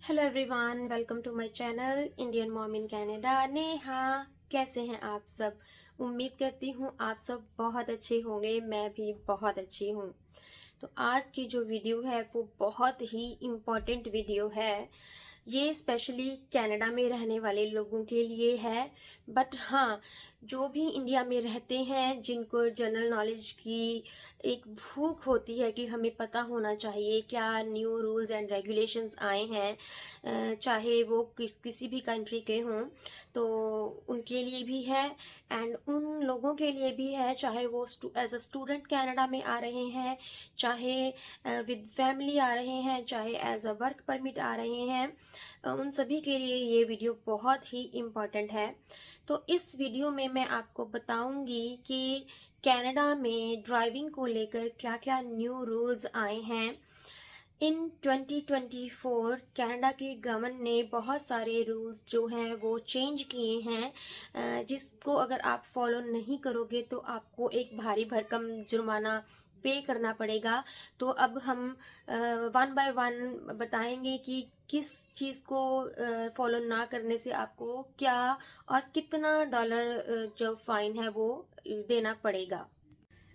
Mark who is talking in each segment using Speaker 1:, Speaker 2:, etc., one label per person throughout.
Speaker 1: Hello everyone, welcome to my channel Indian mom in Canada. Neha, कैसे हैं आप सब? उम्मीद करती हूँ आप सब बहुत अच्छे होंगे। मैं भी बहुत अच्छी हूँ। तो आज की जो वीडियो है वो बहुत ही इम्पोर्टेंट वीडियो है। ये स्पेशली कनाडा में रहने वाले लोगों के लिए है। बट हाँ, जो भी इंडिया में रहते हैं, जिनको जनरल नॉलेज की एक भूख होती है कि हमें पता होना चाहिए क्या न्यू रूल्स एंड रेगुलेशंस आए हैं, चाहे वो किसी भी कंट्री के हों, तो उनके लिए भी है। एंड उन लोगों के लिए भी है, चाहे वो एज अ स्टूडेंट कनाडा में आ रहे हैं, चाहे विद फैमिली आ रहे हैं, चाहे एज अ वर्क परमिट आ रहे हैं। उन सभी के लिए ये वीडियो बहुत ही इम्पॉर्टेंट है। तो इस वीडियो में मैं आपको बताऊंगी कि कनाडा में ड्राइविंग को लेकर क्या क्या न्यू रूल्स आए हैं। इन 2024 कनाडा की गवर्नमेंट ने बहुत सारे रूल्स जो हैं वो चेंज किए हैं, जिसको अगर आप फॉलो नहीं करोगे तो आपको एक भारी भरकम जुर्माना पे करना पड़ेगा। तो अब हम वन बाय वन बताएंगे कि किस चीज़ को फॉलो ना करने से आपको क्या और कितना डॉलर जो फाइन है वो देना पड़ेगा।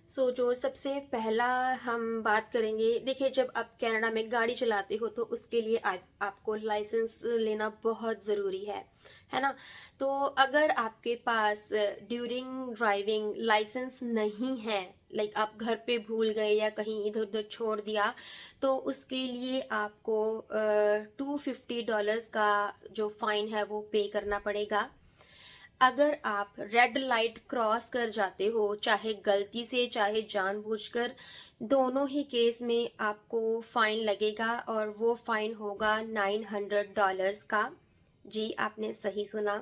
Speaker 1: जो सबसे पहला हम बात करेंगे, देखिए जब आप कनाडा में गाड़ी चलाते हो तो उसके लिए आपको लाइसेंस लेना बहुत ज़रूरी है ना। तो अगर आपके पास ड्यूरिंग ड्राइविंग लाइसेंस नहीं है, लाइक आप घर पे भूल गए या कहीं इधर उधर छोड़ दिया, तो उसके लिए आपको $250 का जो फाइन है वो पे करना पड़ेगा। अगर आप रेड लाइट क्रॉस कर जाते हो, चाहे गलती से चाहे जानबूझकर, दोनों ही केस में आपको फाइन लगेगा और वो फाइन होगा $900 का। जी, आपने सही सुना।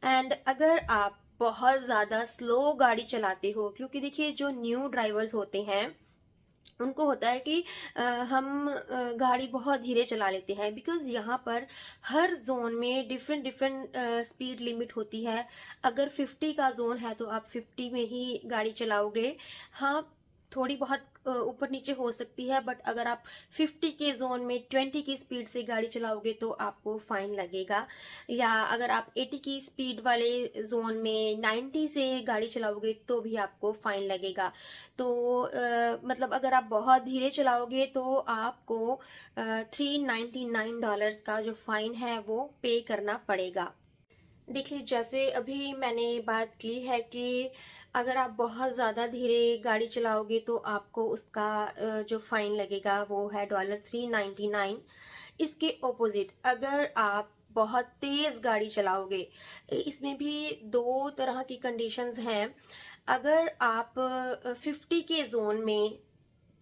Speaker 1: एंड अगर आप बहुत ज़्यादा स्लो गाड़ी चलाते हो, क्योंकि देखिए जो न्यू ड्राइवर्स होते हैं उनको होता है कि हम गाड़ी बहुत धीरे चला लेते हैं, बिकॉज़ यहाँ पर हर जोन में डिफरेंट डिफरेंट स्पीड लिमिट होती है। अगर 50 का जोन है तो आप 50 में ही गाड़ी चलाओगे। हाँ, थोड़ी बहुत ऊपर नीचे हो सकती है, बट अगर आप 50 के जोन में 20 की स्पीड से गाड़ी चलाओगे तो आपको फाइन लगेगा। या अगर आप 80 की स्पीड वाले जोन में 90 से गाड़ी चलाओगे तो भी आपको फाइन लगेगा। तो मतलब अगर आप बहुत धीरे चलाओगे तो आपको $399 का जो फाइन है वो पे करना पड़ेगा। देखिए जैसे अभी मैंने बात की है कि अगर आप बहुत ज़्यादा धीरे गाड़ी चलाओगे तो आपको उसका जो फाइन लगेगा वो है $399। इसके ओपोजिट अगर आप बहुत तेज़ गाड़ी चलाओगे, इसमें भी दो तरह की कंडीशंस हैं। अगर आप 50 के जोन में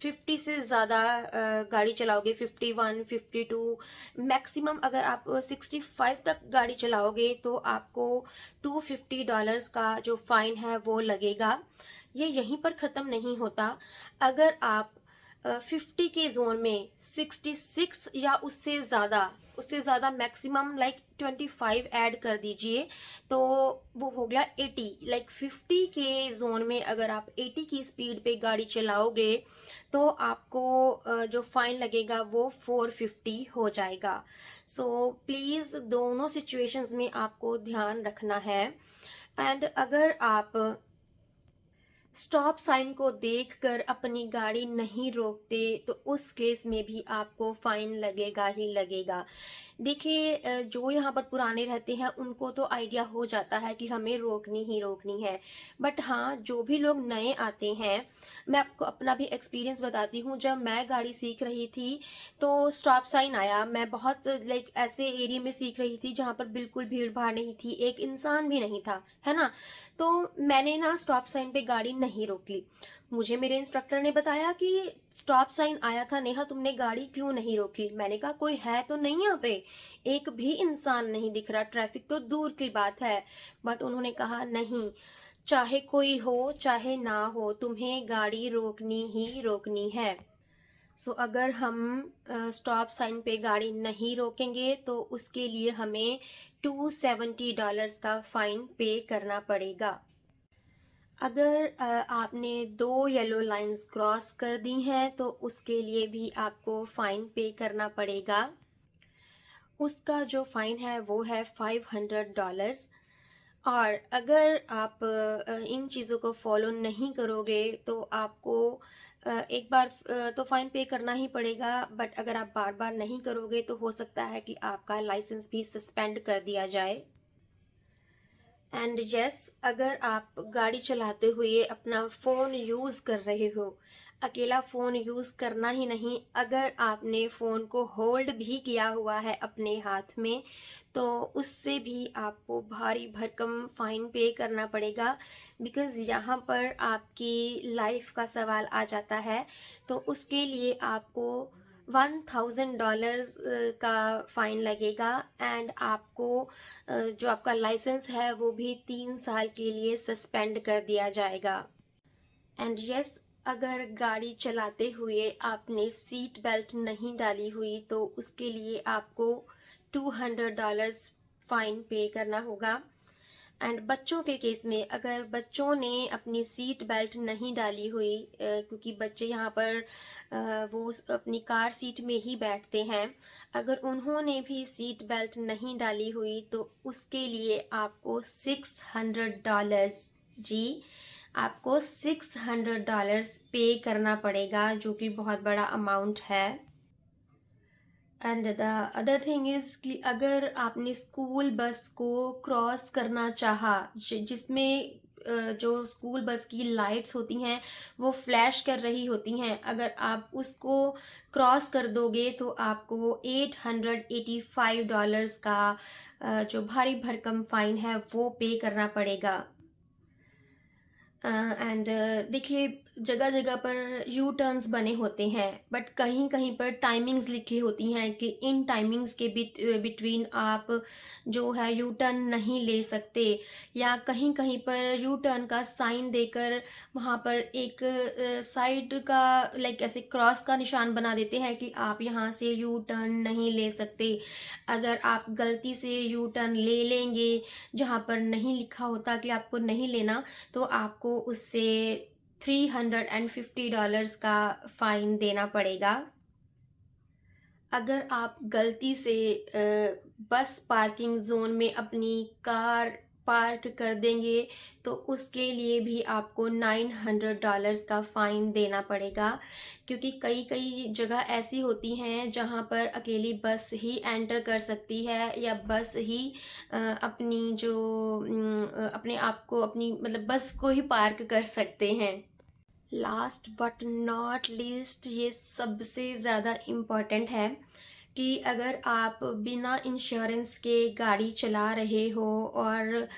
Speaker 1: 50 से ज़्यादा गाड़ी चलाओगे, 51, 52, मैक्सिमम अगर आप 65 तक गाड़ी चलाओगे तो आपको $250 का जो फाइन है वो लगेगा। ये यहीं पर ख़त्म नहीं होता। अगर आप 50 के जोन में 66 या उससे ज़्यादा मैक्सिमम लाइक 25 ऐड कर दीजिए, तो वो हो गया 80। लाइक 50 के जोन में अगर आप 80 की स्पीड पे गाड़ी चलाओगे तो आपको जो फाइन लगेगा वो 450 हो जाएगा। प्लीज़ दोनों सिचुएशंस में आपको ध्यान रखना है। एंड अगर आप स्टॉप साइन को देखकर अपनी गाड़ी नहीं रोकते तो उस केस में भी आपको फाइन लगेगा ही लगेगा। देखिए जो यहाँ पर पुराने रहते हैं उनको तो आइडिया हो जाता है कि हमें रोकनी ही रोकनी है। बट हाँ, जो भी लोग नए आते हैं, मैं आपको अपना भी एक्सपीरियंस बताती हूँ। जब मैं गाड़ी सीख रही थी तो स्टॉप साइन आया। मैं बहुत लाइक ऐसे एरिया में सीख रही थी जहाँ पर बिल्कुल भीड़ भाड़ नहीं थी, एक इंसान भी नहीं था, है ना। तो मैंने ना स्टॉप साइन पे गाड़ी नहीं रोकी। मुझे मेरे इंस्ट्रक्टर ने बताया कि स्टॉप साइन आया था नेहा, तुमने गाड़ी क्यों नहीं रोकी? मैंने कहा कोई है तो नहीं यहाँ पे, एक भी इंसान नहीं दिख रहा, ट्रैफिक तो दूर की बात है। बट उन्होंने कहा नहीं, चाहे कोई हो चाहे ना हो, तुम्हें गाड़ी रोकनी ही रोकनी है। अगर हम स्टॉप साइन पे गाड़ी नहीं रोकेंगे तो उसके लिए हमें $270 का फाइन पे करना पड़ेगा। अगर आपने दो येलो लाइंस क्रॉस कर दी हैं तो उसके लिए भी आपको फाइन पे करना पड़ेगा। उसका जो फ़ाइन है वो है $500। और अगर आप इन चीज़ों को फॉलो नहीं करोगे तो आपको एक बार तो फ़ाइन पे करना ही पड़ेगा, बट अगर आप बार बार नहीं करोगे तो हो सकता है कि आपका लाइसेंस भी सस्पेंड कर दिया जाए। एंड यस, अगर आप गाड़ी चलाते हुए अपना फ़ोन यूज़ कर रहे हो, अकेला फ़ोन यूज़ करना ही नहीं, अगर आपने फ़ोन को होल्ड भी किया हुआ है अपने हाथ में, तो उससे भी आपको भारी भरकम फ़ाइन पे करना पड़ेगा। बिकॉज़ यहाँ पर आपकी लाइफ़ का सवाल आ जाता है, तो उसके लिए आपको $1000 का फ़ाइन लगेगा। एंड आपको जो आपका लाइसेंस है वो भी 3 साल के लिए सस्पेंड कर दिया जाएगा। एंड यस, अगर गाड़ी चलाते हुए आपने सीट बेल्ट नहीं डाली हुई तो उसके लिए आपको $200 फाइन पे करना होगा। एंड बच्चों के केस में, अगर बच्चों ने अपनी सीट बेल्ट नहीं डाली हुई, क्योंकि बच्चे यहाँ पर वो अपनी कार सीट में ही बैठते हैं, अगर उन्होंने भी सीट बेल्ट नहीं डाली हुई तो उसके लिए आपको $600, जी, आपको $600 पे करना पड़ेगा, जो कि बहुत बड़ा अमाउंट है। And the other thing is कि अगर आपने स्कूल बस को क्रॉस करना चाहा, जिसमें जो स्कूल बस की लाइट्स होती हैं वो फ्लैश कर रही होती हैं, अगर आप उसको क्रॉस कर दोगे तो आपको $885 का जो भारी भरकम फ़ाइन है वो पे करना पड़ेगा। एंड देखिए, जगह जगह पर यू टर्न्स बने होते हैं, बट कहीं कहीं पर टाइमिंग्स लिखी होती हैं कि इन टाइमिंग्स के बिटवीन आप जो है यू टर्न नहीं ले सकते, या कहीं कहीं पर यू टर्न का साइन देकर वहाँ पर एक साइड का लाइक ऐसे क्रॉस का निशान बना देते हैं कि आप यहाँ से यू टर्न नहीं ले सकते। अगर आप गलती से यू टर्न ले लेंगे जहाँ पर नहीं लिखा होता कि आपको नहीं लेना, तो आपको उससे $350 का फ़ाइन देना पड़ेगा। अगर आप गलती से बस पार्किंग ज़ोन में अपनी कार पार्क कर देंगे तो उसके लिए भी आपको $900 का फ़ाइन देना पड़ेगा, क्योंकि कई कई जगह ऐसी होती हैं जहां पर अकेली बस ही एंटर कर सकती है, या बस ही अपनी जो अपने आप को अपनी मतलब बस को ही पार्क कर सकते हैं। लास्ट बट नॉट लीस्ट, ये सबसे ज़्यादा इम्पॉर्टेंट है कि अगर आप बिना इंश्योरेंस के गाड़ी चला रहे हो और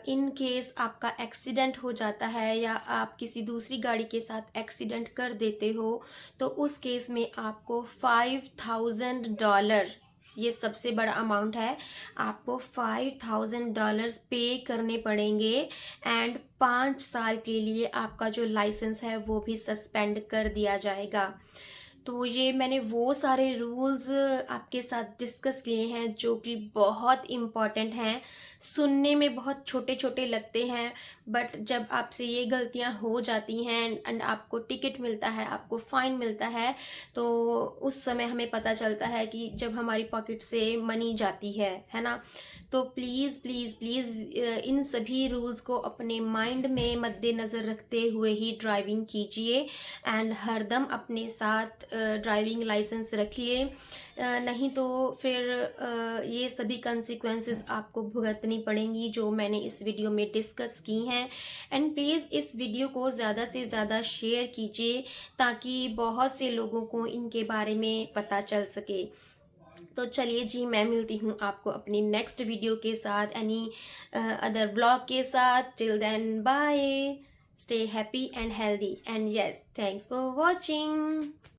Speaker 1: इन केस आपका एक्सीडेंट हो जाता है या आप किसी दूसरी गाड़ी के साथ एक्सीडेंट कर देते हो, तो उस केस में आपको $5000, ये सबसे बड़ा अमाउंट है, आपको $5000 पे करने पड़ेंगे। एंड 5 साल के लिए आपका जो लाइसेंस है वो भी सस्पेंड कर दिया जाएगा। तो ये मैंने वो सारे रूल्स आपके साथ डिस्कस किए हैं जो कि बहुत इम्पॉर्टेंट हैं। सुनने में बहुत छोटे छोटे लगते हैं, बट जब आपसे ये गलतियां हो जाती हैं एंड आपको टिकट मिलता है, आपको फ़ाइन मिलता है, तो उस समय हमें पता चलता है कि जब हमारी पॉकेट से मनी जाती है ना। तो प्लीज़ प्लीज़ प्लीज़ इन सभी रूल्स को अपने माइंड में मद्देनज़र रखते हुए ही ड्राइविंग कीजिए। एंड हरदम अपने साथ ड्राइविंग लाइसेंस रखिए, नहीं तो फिर ये सभी कंसिक्वेंसेस आपको भुगतनी पड़ेंगी जो मैंने इस वीडियो में डिस्कस की हैं। एंड प्लीज़ इस वीडियो को ज़्यादा से ज़्यादा शेयर कीजिए ताकि बहुत से लोगों को इनके बारे में पता चल सके। तो चलिए जी, मैं मिलती हूँ आपको अपनी नेक्स्ट वीडियो के साथ, एनी अदर ब्लॉग के साथ। Till then bye, stay happy and healthy, and yes, thanks for watching.